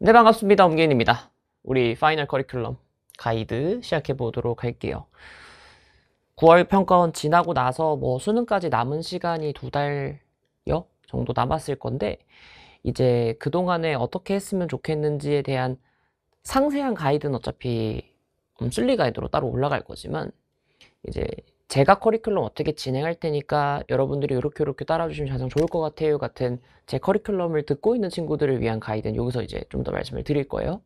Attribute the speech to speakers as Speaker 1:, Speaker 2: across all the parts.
Speaker 1: 네, 반갑습니다. 엄계인입니다. 우리 파이널 커리큘럼 가이드 시작해 보도록 할게요. 9월 평가원 지나고 나서 뭐 수능까지 남은 시간이 2달여 정도 남았을 건데, 이제 그동안에 어떻게 했으면 좋겠는지에 대한 상세한 가이드는 어차피 슬리 가이드로 따로 올라갈 거지만, 이제 제가 커리큘럼 어떻게 진행할 테니까 여러분들이 이렇게 따라주시면 가장 좋을 것 같아요 같은 제 커리큘럼을 듣고 있는 친구들을 위한 가이드는 여기서 이제 좀 더 말씀을 드릴 거예요.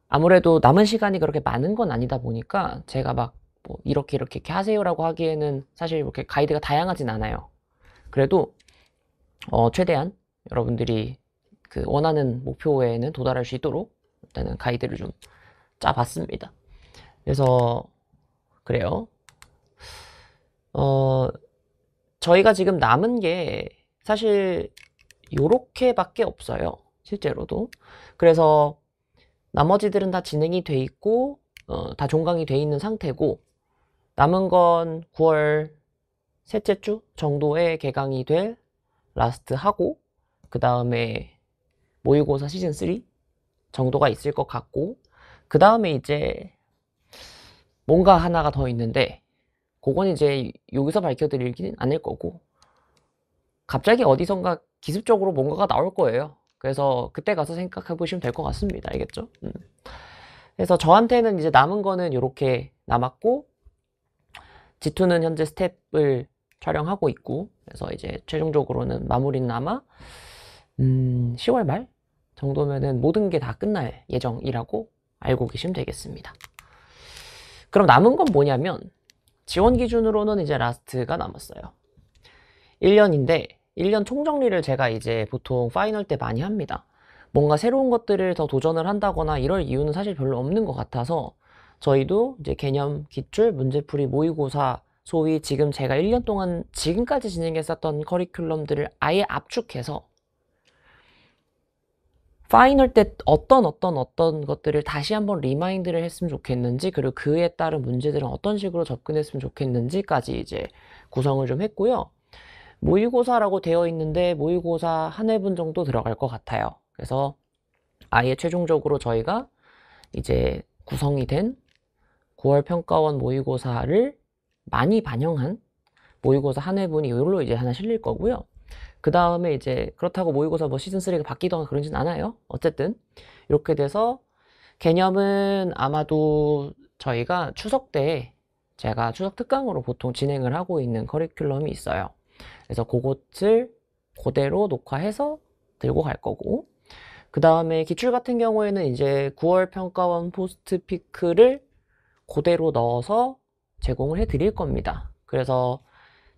Speaker 1: 아무래도 남은 시간이 그렇게 많은 건 아니다 보니까 제가 막 뭐 이렇게 하세요라고 하기에는 사실 이렇게 가이드가 다양하진 않아요. 그래도 최대한 여러분들이 그 원하는 목표에는 도달할 수 있도록 일단은 가이드를 좀 짜봤습니다. 그래서 그래요. 저희가 지금 남은 게 사실 요렇게밖에 없어요. 실제로도. 그래서 나머지들은 다 진행이 돼 있고 다 종강이 돼 있는 상태고, 남은 건 9월 셋째 주 정도에 개강이 될 라스트 하고, 그 다음에 모의고사 시즌 3 정도가 있을 것 같고, 그 다음에 이제 뭔가 하나가 더 있는데 그건 이제 여기서 밝혀드리기는 않을 거고, 갑자기 어디선가 기습적으로 뭔가가 나올 거예요. 그래서 그때 가서 생각해 보시면 될 것 같습니다. 알겠죠? 그래서 저한테는 이제 남은 거는 이렇게 남았고, G2는 현재 스텝을 촬영하고 있고, 그래서 이제 최종적으로는 마무리는 아마 10월 말 정도면은 모든 게 다 끝날 예정이라고 알고 계시면 되겠습니다. 그럼 남은 건 뭐냐면, 지원 기준으로는 이제 라스트가 남았어요. 1년인데 1년 총정리를 제가 이제 보통 파이널 때 많이 합니다. 뭔가 새로운 것들을 더 도전을 한다거나 이럴 이유는 사실 별로 없는 것 같아서, 저희도 이제 개념, 기출, 문제풀이, 모의고사, 소위 지금 제가 1년 동안 지금까지 진행했었던 커리큘럼들을 아예 압축해서 파이널 때 어떤 것들을 다시 한번 리마인드를 했으면 좋겠는지, 그리고 그에 따른 문제들은 어떤 식으로 접근했으면 좋겠는지까지 이제 구성을 좀 했고요. 모의고사라고 되어 있는데 모의고사 한 회분 정도 들어갈 것 같아요. 그래서 아예 최종적으로 저희가 이제 구성이 된 9월 평가원 모의고사를 많이 반영한 모의고사 한 회분이 이걸로 이제 하나 실릴 거고요. 그 다음에 이제 그렇다고 모의고사 뭐 시즌 3가 바뀌거나 그러진 않아요. 어쨌든 이렇게 돼서 개념은 아마도 저희가 추석 때, 제가 추석 특강으로 보통 진행을 하고 있는 커리큘럼이 있어요. 그래서 그것을 그대로 녹화해서 들고 갈 거고, 그 다음에 기출 같은 경우에는 이제 9월 평가원 포스트 피크를 그대로 넣어서 제공을 해 드릴 겁니다. 그래서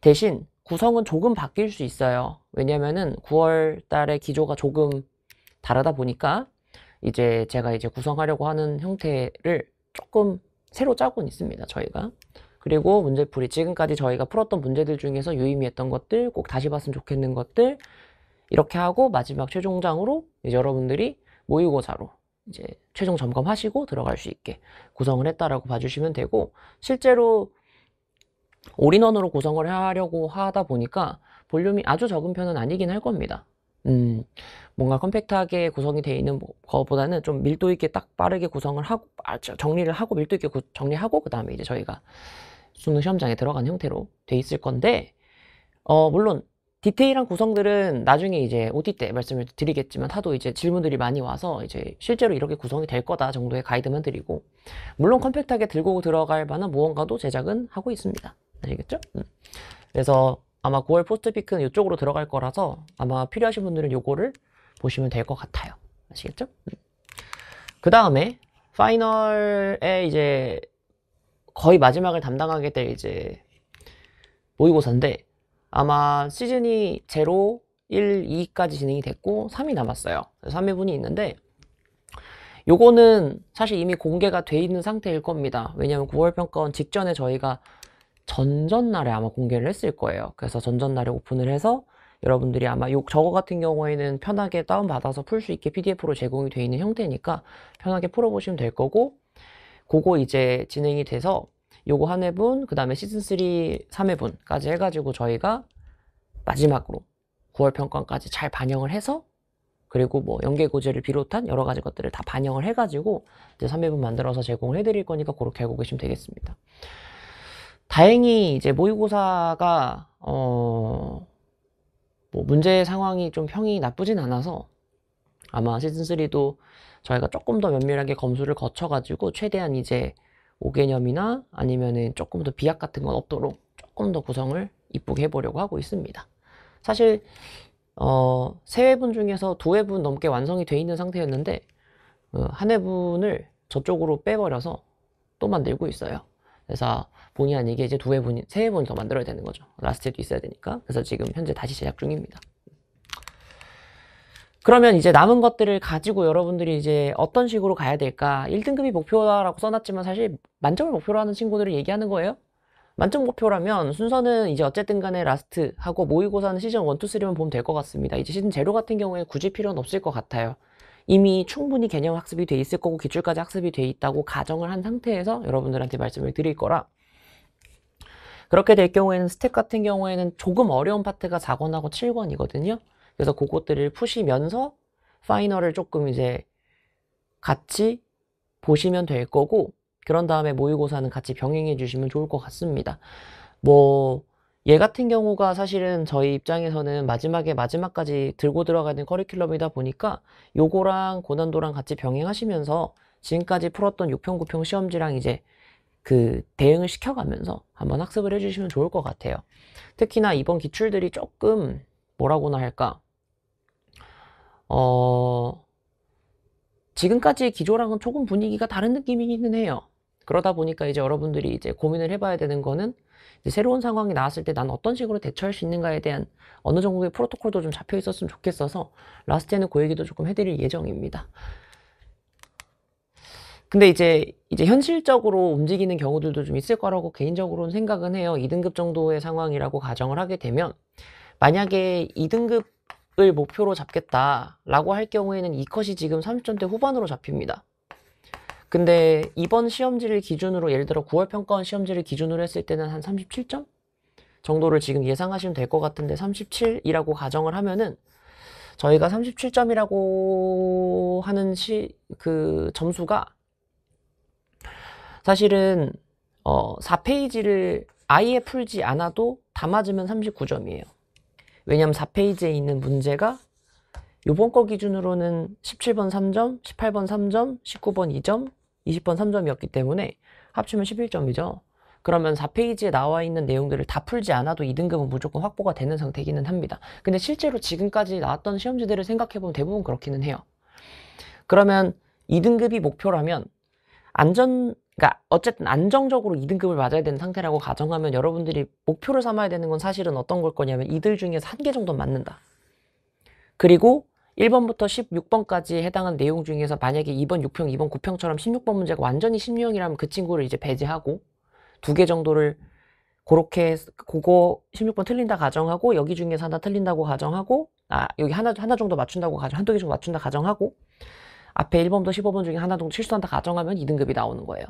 Speaker 1: 대신 구성은 조금 바뀔 수 있어요. 왜냐면은 9월 달에 기조가 조금 다르다 보니까 이제 제가 이제 구성하려고 하는 형태를 조금 새로 짜고는 있습니다, 저희가. 그리고 문제풀이, 지금까지 저희가 풀었던 문제들 중에서 유의미했던 것들, 꼭 다시 봤으면 좋겠는 것들, 이렇게 하고 마지막 최종장으로 이제 여러분들이 모의고사로 이제 최종 점검하시고 들어갈 수 있게 구성을 했다라고 봐주시면 되고, 실제로 올인원으로 구성을 하려고 하다 보니까 볼륨이 아주 적은 편은 아니긴 할 겁니다. 뭔가 컴팩트하게 구성이 되어 있는 것보다는 좀 밀도 있게 딱 빠르게 구성을 하고, 정리를 하고, 밀도 있게 정리하고, 그 다음에 이제 저희가 수능 시험장에 들어간 형태로 돼 있을 건데, 물론 디테일한 구성들은 나중에 이제 OT 때 말씀을 드리겠지만, 하도 이제 질문들이 많이 와서 이제 실제로 이렇게 구성이 될 거다 정도의 가이드만 드리고, 물론 컴팩트하게 들고 들어갈 만한 무언가도 제작은 하고 있습니다. 아시겠죠? 그래서 아마 9월 포스트피크는 이쪽으로 들어갈 거라서 아마 필요하신 분들은 요거를 보시면 될 것 같아요. 아시겠죠? 그 다음에 파이널에 이제 거의 마지막을 담당하게 될 이제 모의고사인데, 아마 시즌이 0, 1, 2까지 진행이 됐고 3이 남았어요. 3회분이 있는데, 요거는 사실 이미 공개가 돼 있는 상태일 겁니다. 왜냐면 9월 평가원 직전에 저희가 전전날에 아마 공개를 했을 거예요. 그래서 전전날에 오픈을 해서 여러분들이 아마 저거 같은 경우에는 편하게 다운받아서 풀 수 있게 PDF로 제공이 되어 있는 형태니까 편하게 풀어보시면 될 거고, 그거 이제 진행이 돼서 요거 한 회분, 그 다음에 시즌3 3회분까지 해가지고 저희가 마지막으로 9월 평가원까지 잘 반영을 해서 그리고 뭐 연계고지를 비롯한 여러 가지 것들을 다 반영을 해가지고 이제 3회분 만들어서 제공을 해드릴 거니까 그렇게 알고 계시면 되겠습니다. 다행히 이제 모의고사가 뭐 문제 상황이 좀 평이 나쁘진 않아서 아마 시즌3도 저희가 조금 더 면밀하게 검수를 거쳐가지고 최대한 이제 5개념이나 아니면은 조금 더 비약 같은 건 없도록 조금 더 구성을 이쁘게 해보려고 하고 있습니다. 사실 3회분 중에서 2회분 넘게 완성이 돼 있는 상태였는데 한 회분을 저쪽으로 빼버려서 또 만들고 있어요. 그래서 본의 아니게 이제 2회분, 3회분을 더 만들어야 되는 거죠. 라스트에도 있어야 되니까. 그래서 지금 현재 다시 제작 중입니다. 그러면 이제 남은 것들을 가지고 여러분들이 이제 어떤 식으로 가야 될까? 1등급이 목표라고 써놨지만 사실 만점을 목표로 하는 친구들을 얘기하는 거예요. 만점 목표라면 순서는 이제 어쨌든 간에 라스트 하고 모의고사는 시즌 1, 2, 3만 보면 될 것 같습니다. 이제 시즌 제로 같은 경우에 굳이 필요는 없을 것 같아요. 이미 충분히 개념 학습이 돼 있을 거고 기출까지 학습이 돼 있다고 가정을 한 상태에서 여러분들한테 말씀을 드릴 거라, 그렇게 될 경우에는 스텝 같은 경우에는 조금 어려운 파트가 4권하고 7권이거든요. 그래서 그것들을 푸시면서 파이널을 조금 이제 같이 보시면 될 거고, 그런 다음에 모의고사는 같이 병행해 주시면 좋을 것 같습니다. 뭐 얘 같은 경우가 사실은 저희 입장에서는 마지막까지 들고 들어가는 커리큘럼이다 보니까 요거랑 고난도랑 같이 병행하시면서 지금까지 풀었던 6평, 9평 시험지랑 이제 그 대응을 시켜가면서 한번 학습을 해주시면 좋을 것 같아요. 특히나 이번 기출들이 조금 뭐라고나 할까, 지금까지의 기조랑은 조금 분위기가 다른 느낌이기는 해요. 그러다 보니까 이제 여러분들이 이제 고민을 해봐야 되는 거는 이제 새로운 상황이 나왔을 때 난 어떤 식으로 대처할 수 있는가에 대한 어느 정도의 프로토콜도 좀 잡혀 있었으면 좋겠어서 라스트에는 그 얘기도 조금 해드릴 예정입니다. 근데 이제 현실적으로 움직이는 경우들도 좀 있을 거라고 개인적으로는 생각은 해요. 2등급 정도의 상황이라고 가정을 하게 되면, 만약에 2등급을 목표로 잡겠다라고 할 경우에는 이 컷이 지금 30점대 후반으로 잡힙니다. 근데 이번 시험지를 기준으로, 예를 들어 9월 평가원 시험지를 기준으로 했을 때는 한 37점 정도를 지금 예상하시면 될 것 같은데, 37이라고 가정을 하면은 저희가 37점이라고 하는 그 점수가 사실은 4페이지를 아예 풀지 않아도 다 맞으면 39점이에요. 왜냐면 4페이지에 있는 문제가 요번 거 기준으로는 17번 3점, 18번 3점, 19번 2점, 20번 3점이었기 때문에 합치면 11점이죠. 그러면 4페이지에 나와 있는 내용들을 다 풀지 않아도 2등급은 무조건 확보가 되는 상태이기는 합니다. 근데 실제로 지금까지 나왔던 시험지들을 생각해보면 대부분 그렇기는 해요. 그러면 2등급이 목표라면 그러니까 어쨌든 안정적으로 2등급을 맞아야 되는 상태라고 가정하면 여러분들이 목표를 삼아야 되는 건 사실은 어떤 걸 거냐면 이들 중에서 1개 정도 맞는다. 그리고 1번부터 16번까지 해당한 내용 중에서 만약에 2번 6평, 2번 9평처럼 16번 문제가 완전히 심유형이라면 그 친구를 이제 배제하고 2개 정도를 그렇게 그거 16번 틀린다 가정하고, 여기 중에서 하나 틀린다고 가정하고, 여기 하나 정도 맞춘다고 한두 개 정도 맞춘다 가정하고, 앞에 1번부터 15번 중에 하나 정도 실수한다 가정하면 2등급이 나오는 거예요.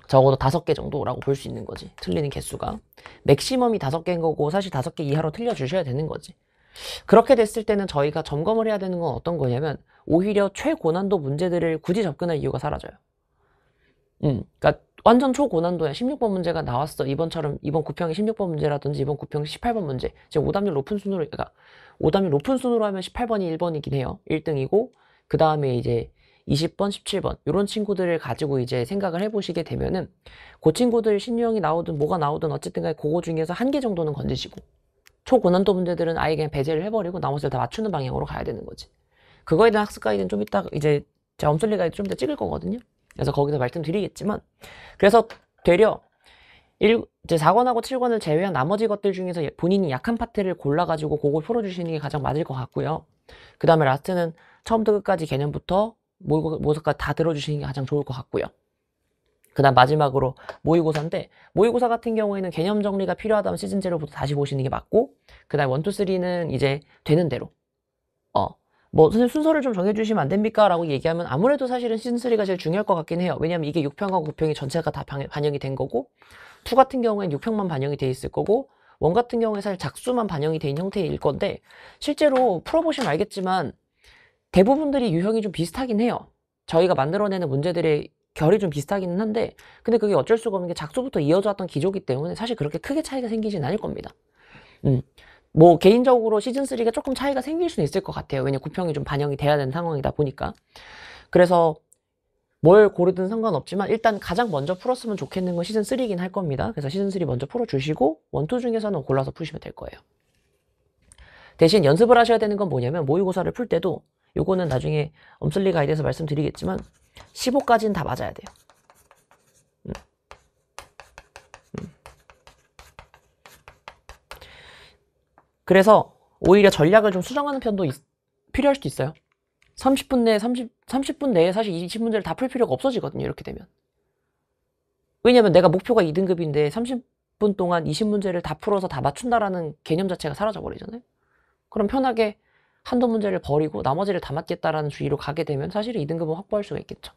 Speaker 1: 적어도 5개 정도라고 볼 수 있는 거지. 틀리는 개수가. 맥시멈이 5개인 거고 사실 5개 이하로 틀려주셔야 되는 거지. 그렇게 됐을 때는 저희가 점검을 해야 되는 건 어떤 거냐면 오히려 최고난도 문제들을 굳이 접근할 이유가 사라져요. 그러니까 완전 초고난도야. 16번 문제가 나왔어. 이번 9평이 16번 문제라든지 이번 9평이 18번 문제. 지금 오답률 높은 순으로, 그러니까 오답률 높은 순으로 하면 18번이 1번이긴 해요. 1등이고 그 다음에 이제 20번, 17번 이런 친구들을 가지고 이제 생각을 해보시게 되면은 그 친구들 심유형이 나오든 뭐가 나오든 어쨌든 간에 그거 중에서 1개 정도는 건지시고 초고난도 문제들은 아예 그냥 배제를 해버리고 나머지를 다 맞추는 방향으로 가야 되는 거지. 그거에 대한 학습 가이드는 좀 이따 이제 제가 엄슬리 가이드 좀 이따 찍을 거거든요. 그래서 거기서 말씀드리겠지만, 그래서 되려 이제 4권하고 7권을 제외한 나머지 것들 중에서 본인이 약한 파트를 골라가지고 그걸 풀어주시는 게 가장 맞을 것 같고요. 그 다음에 라스트는 처음부터 끝까지 개념부터 모의고사까지 다 들어주시는 게 가장 좋을 것 같고요. 그 다음 마지막으로 모의고사인데, 모의고사 같은 경우에는 개념 정리가 필요하다면 시즌 제로부터 다시 보시는 게 맞고, 그 다음 1, 2, 3는 이제 되는 대로 뭐 선생님 순서를 좀 정해주시면 안 됩니까? 라고 얘기하면 아무래도 사실은 시즌 3가 제일 중요할 것 같긴 해요. 왜냐면 이게 6평하고 9평이 전체가 다 반영이 된 거고, 2 같은 경우에는 6평만 반영이 돼 있을 거고, 1 같은 경우에 사실 작수만 반영이 된 형태일 건데, 실제로 풀어보시면 알겠지만 대부분들이 유형이 좀 비슷하긴 해요. 저희가 만들어내는 문제들의 결이 좀 비슷하기는 한데, 근데 그게 어쩔 수가 없는 게 작수부터 이어져 왔던 기조기 때문에 사실 그렇게 크게 차이가 생기진 않을 겁니다. 뭐 개인적으로 시즌3가 조금 차이가 생길 수는 있을 것 같아요. 왜냐면 구평이 좀 반영이 돼야 되는 상황이다 보니까. 그래서 뭘 고르든 상관없지만 일단 가장 먼저 풀었으면 좋겠는 건 시즌3이긴 할 겁니다. 그래서 시즌3 먼저 풀어주시고 1, 2 중에서는 골라서 푸시면 될 거예요. 대신 연습을 하셔야 되는 건 뭐냐면 모의고사를 풀 때도 요거는 나중에 엄슬리 가이드에서 말씀드리겠지만 15까지는 다 맞아야 돼요. 그래서 오히려 전략을 좀 수정하는 편도 필요할 수도 있어요. 30분 내에 30분 내에 사실 20문제를 다 풀 필요가 없어지거든요. 이렇게 되면. 왜냐면 내가 목표가 2등급인데 30분 동안 20문제를 다 풀어서 다 맞춘다라는 개념 자체가 사라져 버리잖아요. 그럼 편하게 한두 문제를 버리고 나머지를 다 맞겠다라는 주의로 가게 되면 사실 2등급은 확보할 수가 있겠죠.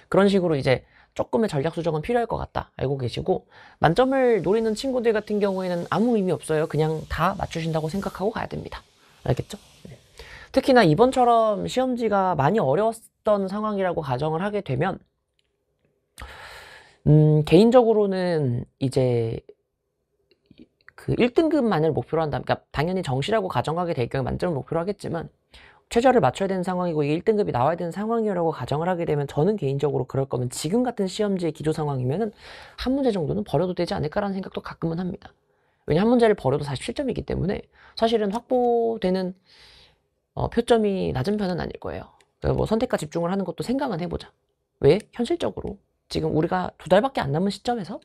Speaker 1: 그런 식으로 이제 조금의 전략 수정은 필요할 것 같다 알고 계시고, 만점을 노리는 친구들 같은 경우에는 아무 의미 없어요. 그냥 다 맞추신다고 생각하고 가야 됩니다. 알겠죠? 특히나 이번처럼 시험지가 많이 어려웠던 상황이라고 가정을 하게 되면 개인적으로는 이제 그 1등급만을 목표로 한다. 그러니까 당연히 정시라고 가정하게 될 경우 만점을 목표로 하겠지만 최저를 맞춰야 되는 상황이고 이게 1등급이 나와야 되는 상황이라고 가정을 하게 되면 저는 개인적으로 그럴 거면 지금 같은 시험지의 기조 상황이면은 한 문제 정도는 버려도 되지 않을까라는 생각도 가끔은 합니다. 왜냐면 한 문제를 버려도 47점이기 때문에 사실은 확보되는 표점이 낮은 편은 아닐 거예요. 뭐 선택과 집중을 하는 것도 생각은 해보자. 왜? 현실적으로 지금 우리가 2달밖에 안 남은 시점에서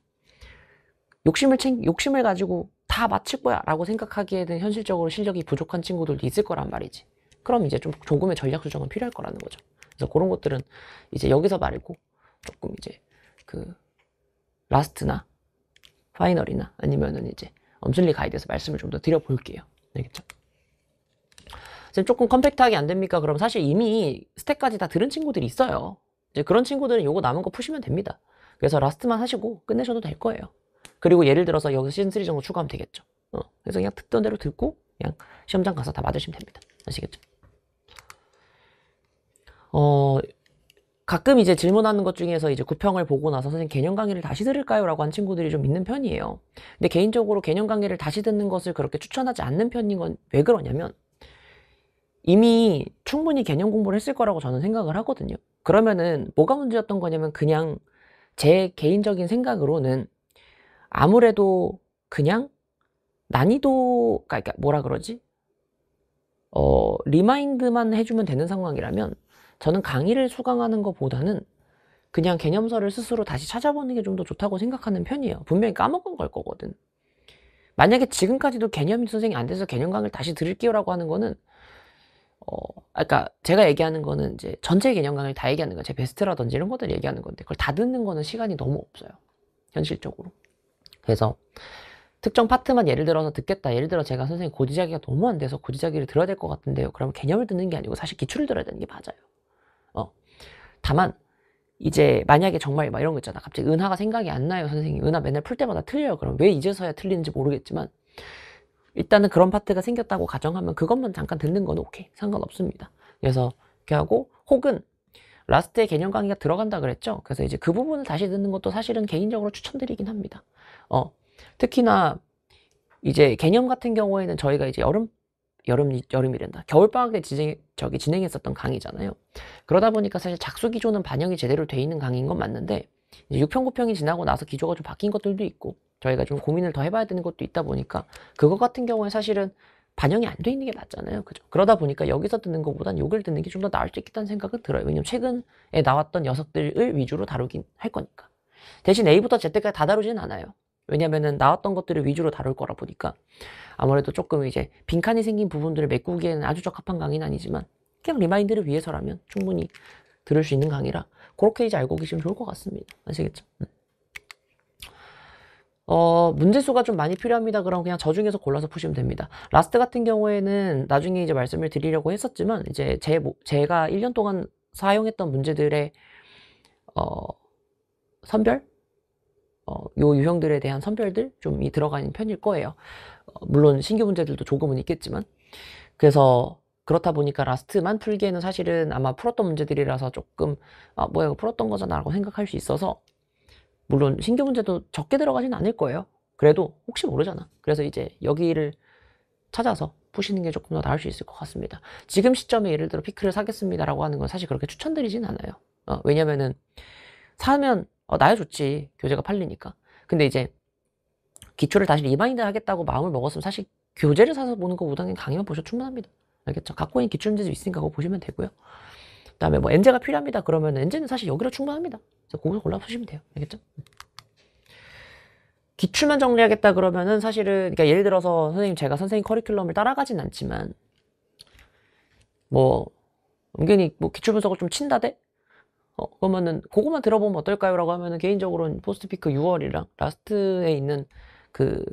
Speaker 1: 욕심을 가지고 다 마칠 거야 라고 생각하기에는 현실적으로 실력이 부족한 친구들도 있을 거란 말이지. 그럼 이제 좀 조금의 전략 수정은 필요할 거라는 거죠. 그래서 그런 것들은 이제 여기서 말고 조금 이제 그 라스트나 파이널이나 아니면은 이제 엄슬리 가이드에서 말씀을 좀 더 드려볼게요. 알겠죠? 지금 조금 컴팩트하게 안 됩니까? 그럼 사실 이미 스택까지 다 들은 친구들이 있어요. 이제 그런 친구들은 요거 남은 거 푸시면 됩니다. 그래서 라스트만 하시고 끝내셔도 될 거예요. 그리고 예를 들어서 여기서 시즌3 정도 추가하면 되겠죠. 그래서 그냥 듣던 대로 듣고 그냥 시험장 가서 다 맞으시면 됩니다. 아시겠죠? 가끔 이제 질문하는 것 중에서 이제 구평을 보고 나서 선생님 개념 강의를 다시 들을까요? 라고 한 친구들이 좀 있는 편이에요. 근데 개인적으로 개념 강의를 다시 듣는 것을 그렇게 추천하지 않는 편인 건 왜 그러냐면 이미 충분히 개념 공부를 했을 거라고 저는 생각을 하거든요. 그러면은 뭐가 문제였던 거냐면 그냥 제 개인적인 생각으로는 아무래도 그냥 난이도, 그러니까 뭐라 그러지? 리마인드만 해주면 되는 상황이라면 저는 강의를 수강하는 것보다는 그냥 개념서를 스스로 다시 찾아보는 게 좀 더 좋다고 생각하는 편이에요. 분명히 까먹은 걸 거거든. 만약에 지금까지도 개념 선생이 안 돼서 개념 강의를 다시 들을게요라고 하는 거는 그러니까 제가 얘기하는 거는 이제 전체 개념 강의를 다 얘기하는 거예요. 제 베스트라든지 이런 것들 얘기하는 건데 그걸 다 듣는 거는 시간이 너무 없어요. 현실적으로. 그래서 특정 파트만 예를 들어서 듣겠다. 예를 들어 제가 선생님 고지자기가 너무 안 돼서 고지자기를 들어야 될 것 같은데요. 그러면 개념을 듣는 게 아니고 사실 기출을 들어야 되는 게 맞아요. 다만 이제 만약에 정말 막 이런 거 있잖아. 갑자기 은하가 생각이 안 나요. 선생님 은하 맨날 풀 때마다 틀려요. 그럼 왜 이제서야 틀리는지 모르겠지만 일단은 그런 파트가 생겼다고 가정하면 그것만 잠깐 듣는 건 오케이. 상관없습니다. 그래서 이렇게 하고 혹은 라스트에 개념 강의가 들어간다 그랬죠. 그래서 이제 그 부분을 다시 듣는 것도 사실은 개인적으로 추천드리긴 합니다. 특히나 이제 개념 같은 경우에는 저희가 이제 여름이란다. 겨울방학 때 진행했었던 강의잖아요. 그러다 보니까 사실 작수 기조는 반영이 제대로 돼 있는 강의인 건 맞는데 이제 6평, 9평이 지나고 나서 기조가 좀 바뀐 것들도 있고 저희가 좀 고민을 더 해봐야 되는 것도 있다 보니까 그거 같은 경우에 사실은 반영이 안 돼 있는 게 맞잖아요. 그죠? 그러다 보니까 여기서 듣는 것보단 여기를 듣는 게 좀 더 나을 수 있겠다는 생각은 들어요. 왜냐면 최근에 나왔던 녀석들을 위주로 다루긴 할 거니까. 대신 A부터 Z까지 다 다루지는 않아요. 왜냐면은 나왔던 것들을 위주로 다룰 거라 보니까 아무래도 조금 이제 빈칸이 생긴 부분들을 메꾸기에는 아주 적합한 강의는 아니지만 그냥 리마인드를 위해서라면 충분히 들을 수 있는 강의라 그렇게 이제 알고 계시면 좋을 것 같습니다. 아시겠죠? 문제수가 좀 많이 필요합니다. 그럼 그냥 저 중에서 골라서 푸시면 됩니다. 라스트 같은 경우에는 나중에 이제 말씀을 드리려고 했었지만 이제 제가 1년 동안 사용했던 문제들의 선별? 요 유형들에 대한 선별들 좀 들어가 있는 편일 거예요. 물론 신규 문제들도 조금은 있겠지만 그래서 그렇다 보니까 라스트만 풀기에는 사실은 아마 풀었던 문제들이라서 조금 뭐야 이거 풀었던 거잖아 라고 생각할 수 있어서, 물론 신규 문제도 적게 들어가진 않을 거예요. 그래도 혹시 모르잖아. 그래서 이제 여기를 찾아서 푸시는 게 조금 더 나을 수 있을 것 같습니다. 지금 시점에 예를 들어 피크를 사겠습니다 라고 하는 건 사실 그렇게 추천드리진 않아요. 왜냐면은 사면 나야 좋지, 교재가 팔리니까. 근데 이제 기초를 다시 리마인드 하겠다고 마음을 먹었으면 사실 교재를 사서 보는 것보다는 강의만 보셔도 충분합니다. 알겠죠? 갖고 있는 기출 문제도 있으니까 그거 보시면 되고요. 그 다음에 뭐 엔제가 필요합니다 그러면 엔제는 사실 여기로 충분합니다. 그래서 거기서 골라 푸시면 돼요. 알겠죠? 기출만 정리하겠다 그러면은 사실은, 그러니까 예를 들어서 제가 선생님 커리큘럼을 따라가진 않지만 뭐 은근히 뭐 기출 분석을 좀 친다대? 그러면은 그거만 들어보면 어떨까요? 라고 하면은 개인적으로는 포스트피크 6월이랑 라스트에 있는 그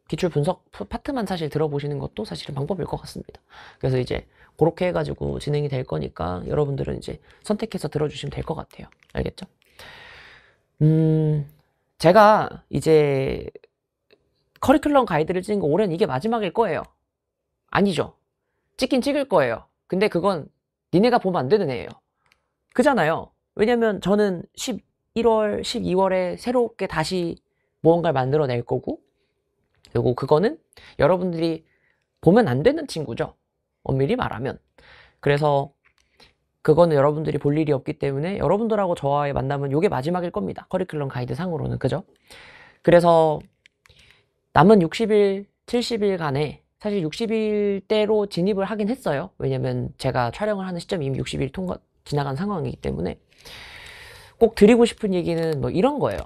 Speaker 1: 기출 분석 파트만 사실 들어보시는 것도 사실은 방법일 것 같습니다. 그래서 이제 그렇게 해가지고 진행이 될 거니까 여러분들은 이제 선택해서 들어주시면 될 것 같아요. 알겠죠? 제가 이제 커리큘럼 가이드를 찍은 거 올해는 이게 마지막일 거예요. 아니죠. 찍긴 찍을 거예요. 근데 그건 니네가 보면 안 되는 애예요. 그잖아요. 왜냐면 저는 11월, 12월에 새롭게 다시 무언가를 만들어낼 거고, 그리고 그거는 여러분들이 보면 안 되는 친구죠. 엄밀히 말하면. 그래서 그거는 여러분들이 볼 일이 없기 때문에 여러분들하고 저와의 만남은 이게 마지막일 겁니다. 커리큘럼 가이드 상으로는. 그죠? 그래서 남은 60일, 70일간에 사실 60일대로 진입을 하긴 했어요. 왜냐면 제가 촬영을 하는 시점이 이미 60일 지나간 상황이기 때문에. 꼭 드리고 싶은 얘기는 뭐 이런 거예요.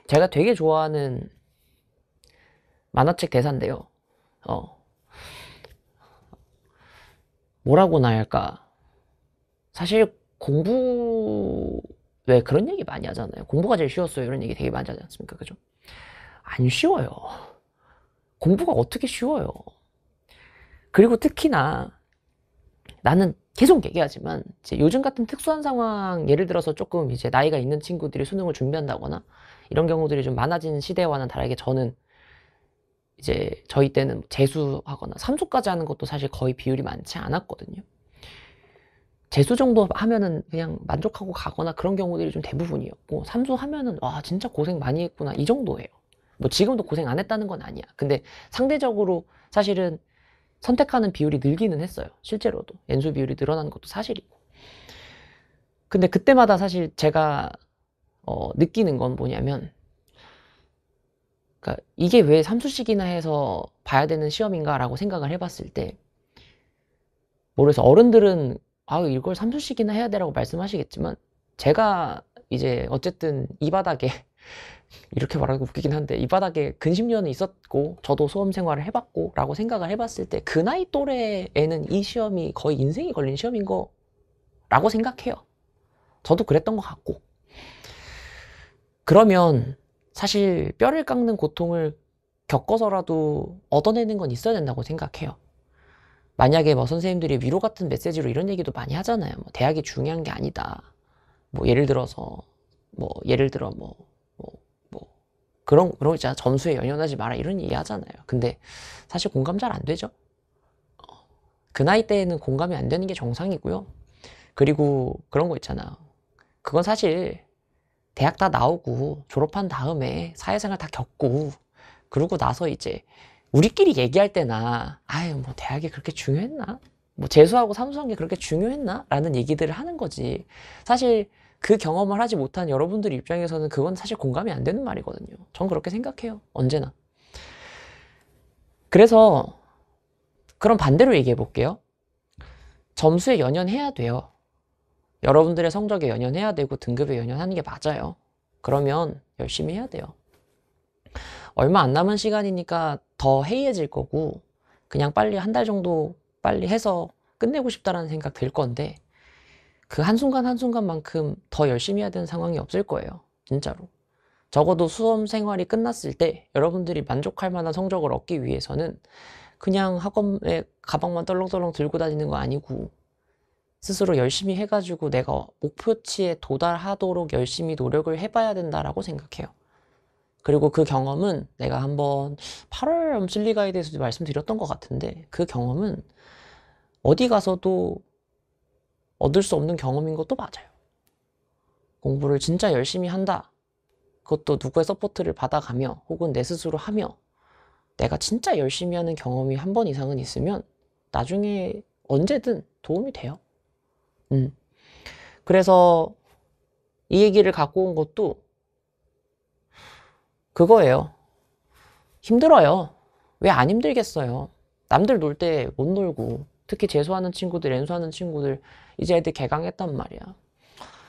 Speaker 1: 제가 되게 좋아하는 만화책 대사인데요. 뭐라고나 할까. 사실 왜 그런 얘기 많이 하잖아요. 공부가 제일 쉬웠어요. 이런 얘기 되게 많이 하지 않습니까? 그죠? 안 쉬워요. 공부가 어떻게 쉬워요. 그리고 특히나 나는 계속 얘기하지만 이제 요즘 같은 특수한 상황, 예를 들어서 조금 이제 나이가 있는 친구들이 수능을 준비한다거나 이런 경우들이 좀 많아진 시대와는 다르게 저는 이제 저희 때는 재수하거나 삼수까지 하는 것도 사실 거의 비율이 많지 않았거든요. 재수 정도 하면은 그냥 만족하고 가거나 그런 경우들이 좀 대부분이었고, 삼수 하면은 와 진짜 고생 많이 했구나 이 정도예요. 뭐 지금도 고생 안 했다는 건 아니야. 근데 상대적으로 사실은 선택하는 비율이 늘기는 했어요. 실제로도 N수 비율이 늘어나는 것도 사실이고. 근데 그때마다 사실 제가 느끼는 건 뭐냐면, 그러니까 이게 왜 삼수식이나 해서 봐야 되는 시험인가 라고 생각을 해봤을 때, 모르겠어. 어른들은 이걸 삼수식이나 해야 되라고 말씀하시겠지만, 제가 이제 어쨌든 이 바닥에 이렇게 말하기 웃기긴 한데 이 바닥에 근심년이 있었고 저도 수험 생활을 해봤고 라고 생각을 해봤을 때 그 나이 또래에는 이 시험이 거의 인생이 걸린 시험인 거라고 생각해요. 저도 그랬던 것 같고. 그러면 사실 뼈를 깎는 고통을 겪어서라도 얻어내는 건 있어야 된다고 생각해요. 만약에 뭐 선생님들이 위로 같은 메시지로 이런 얘기도 많이 하잖아요. 뭐 대학이 중요한 게 아니다. 뭐 예를 들어 그런 거 있잖아. 점수에 연연하지 마라 이런 얘기 하잖아요. 근데 사실 공감 잘 안 되죠. 그 나이 때에는 공감이 안 되는 게 정상이고요. 그리고 그런 거 있잖아. 그건 사실 대학 다 나오고 졸업한 다음에 사회생활 다 겪고 그러고 나서 이제 우리끼리 얘기할 때나 뭐 대학이 그렇게 중요했나? 뭐 재수하고 삼수한 게 그렇게 중요했나? 라는 얘기들을 하는 거지. 사실 그 경험을 하지 못한 여러분들 입장에서는 그건 사실 공감이 안 되는 말이거든요. 전 그렇게 생각해요. 언제나. 그래서 그럼 반대로 얘기해 볼게요. 점수에 연연해야 돼요. 여러분들의 성적에 연연해야 되고 등급에 연연하는 게 맞아요. 그러면 열심히 해야 돼요. 얼마 안 남은 시간이니까 더 해이해질 거고 그냥 빨리 한 달 정도 빨리 해서 끝내고 싶다라는 생각 들 건데 그 한순간 한순간만큼 더 열심히 해야 되는 상황이 없을 거예요. 진짜로. 적어도 수험 생활이 끝났을 때 여러분들이 만족할 만한 성적을 얻기 위해서는 그냥 학원에 가방만 떨렁떨렁 들고 다니는 거 아니고 스스로 열심히 해가지고 내가 목표치에 도달하도록 열심히 노력을 해봐야 된다라고 생각해요. 그리고 그 경험은 내가 한번 8월 엄슬리 가이드에서도 말씀드렸던 것 같은데, 그 경험은 어디 가서도 얻을 수 없는 경험인 것도 맞아요. 공부를 진짜 열심히 한다. 그것도 누구의 서포트를 받아가며 혹은 내 스스로 하며 내가 진짜 열심히 하는 경험이 한 번 이상은 있으면 나중에 언제든 도움이 돼요. 그래서 이 얘기를 갖고 온 것도 그거예요. 힘들어요. 왜 안 힘들겠어요? 남들 놀 때 못 놀고, 특히 재수하는 친구들, 연수하는 친구들, 이제 애들 개강했단 말이야.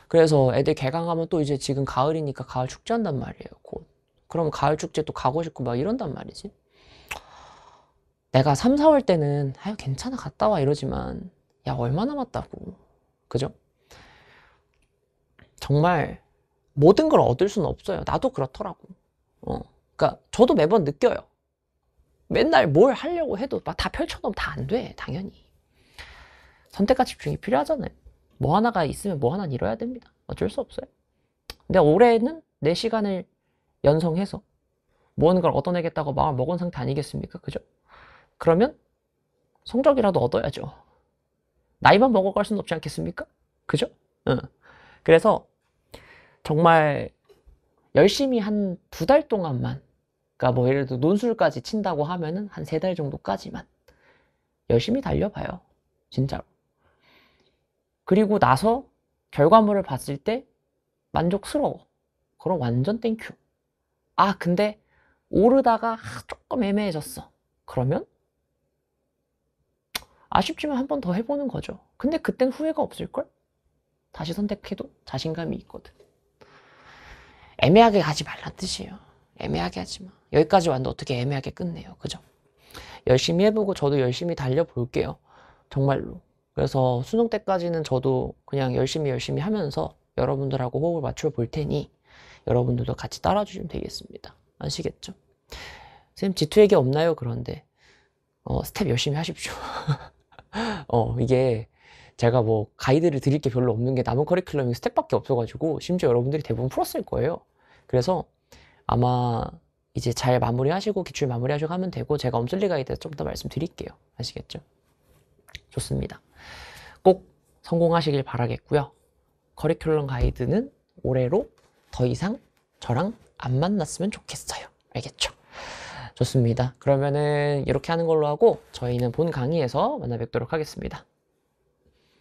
Speaker 1: 그래서 애들 개강하면 또 이제 지금 가을이니까 가을 축제 한단 말이에요, 곧. 그럼 가을 축제 또 가고 싶고 막 이런단 말이지. 내가 3, 4월 때는 아유 괜찮아 갔다 와 이러지만 야 얼마 남았다고. 그죠? 정말 모든 걸 얻을 수는 없어요. 나도 그렇더라고. 그러니까 저도 매번 느껴요. 맨날 뭘 하려고 해도 막 다 펼쳐놓으면 다 안 돼. 당연히. 선택과 집중이 필요하잖아요. 뭐 하나가 있으면 뭐 하나는 이뤄야 됩니다. 어쩔 수 없어요. 근데 올해는 내 시간을 연성해서 무언가를 얻어내겠다고 마음을 먹은 상태 아니겠습니까? 그죠? 그러면 성적이라도 얻어야죠. 나이만 먹어갈 수는 없지 않겠습니까? 그죠? 응. 그래서 정말 열심히 한 2달 동안만, 그러니까 뭐 예를 들어 논술까지 친다고 하면은 한 3달 정도까지만 열심히 달려봐요. 진짜로. 그리고 나서 결과물을 봤을 때 만족스러워. 그럼 완전 땡큐. 아, 근데 오르다가 조금 애매해졌어. 그러면 아쉽지만 한 번 더 해보는 거죠. 근데 그땐 후회가 없을걸? 다시 선택해도 자신감이 있거든. 애매하게 가지 말란 뜻이에요. 애매하게 하지 마. 여기까지 왔는데 어떻게 애매하게 끝내요. 그죠? 열심히 해보고 저도 열심히 달려볼게요. 정말로. 그래서 수능 때까지는 저도 그냥 열심히 하면서 여러분들하고 호흡을 맞춰 볼 테니 여러분들도 같이 따라주시면 되겠습니다. 아시겠죠? 선생님 G2 얘기 없나요? 그런데 스텝 열심히 하십시오. 이게 제가 뭐 가이드를 드릴 게 별로 없는 게 남은 커리큘럼이 스텝밖에 없어가지고 심지어 여러분들이 대부분 풀었을 거예요. 그래서 아마 이제 잘 마무리하시고 기출 마무리하시고 하면 되고 제가 엄슬리 가이드 좀 더 말씀드릴게요. 아시겠죠? 좋습니다. 꼭 성공하시길 바라겠고요. 커리큘럼 가이드는 올해로 더 이상 저랑 안 만났으면 좋겠어요. 알겠죠? 좋습니다. 그러면은 이렇게 하는 걸로 하고 저희는 본 강의에서 만나 뵙도록 하겠습니다.